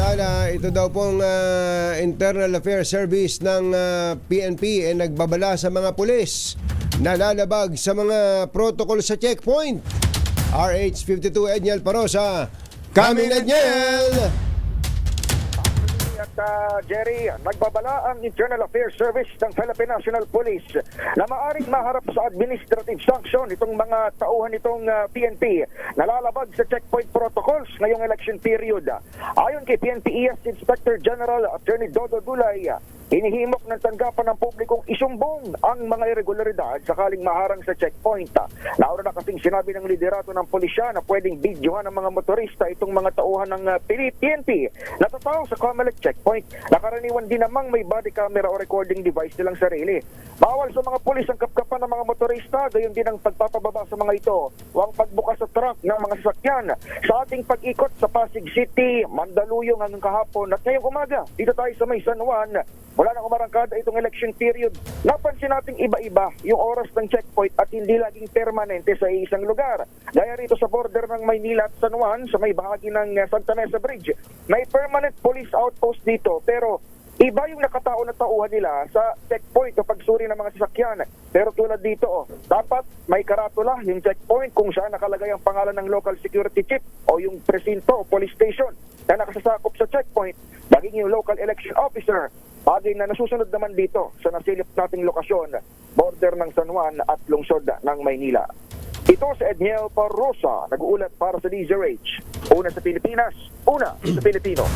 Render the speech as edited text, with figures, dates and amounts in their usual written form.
Samantala, ito daw pong Internal Affairs Service ng PNP ay nagbabala sa mga pulis na lalabag sa mga protocol sa checkpoint. RH52 Edniel Parosa, Kaming Edniel! At Jerry, nagbabala ang Internal Affairs Service ng Philippine National Police na maaring maharap sa administrative sanction itong mga tauhan itong PNP na lalabag sa checkpoint protocols ngayong election period. Ayon kay PNP ES Inspector General Attorney Dodo Dulay, hinihimok ng tanggapan ng publikong isumbong ang mga irregularidad sakaling maharang sa checkpoint. Nauna na kasing sinabi ng liderato ng pulisya na pwedeng videohan ng mga motorista itong mga tauhan ng PNP na tataw sa Comelec checkpoint. Nakaraniwan din namang may body camera o recording device nilang sarili. Bawal sa mga pulis ang kapkapan ng mga motorista, gayon din ang pagpapababa sa mga ito o ang pagbukas sa trunk ng mga sasakyan. Sa ating pag-ikot sa Pasig City, Mandaluyong hanggang kahapon at ngayong umaga, dito tayo sa may San Juan, wala nang umarangkada itong election period. Napansin natin iba-iba yung oras ng checkpoint at hindi laging permanente sa isang lugar. Gaya rito sa border ng Maynila at San Juan, sa may bahagi ng Santa Mesa Bridge, may permanent police outpost dito pero iba yung nakatao na tauhan nila sa checkpoint o pagsuri ng mga sasakyan. Pero tulad dito, dapat may karatula yung checkpoint kung saan nakalagay ang pangalan ng local security chief o yung presinto o police station na nakasasakop sa checkpoint, maging yung local election officer. Bagay na nasusunod naman dito sa nasilip nating lokasyon, border ng San Juan at lungsod ng Maynila. Ito si Edniel Parosa, nag-uulat para sa DZRH. Una sa Pilipinas, una sa Pilipino.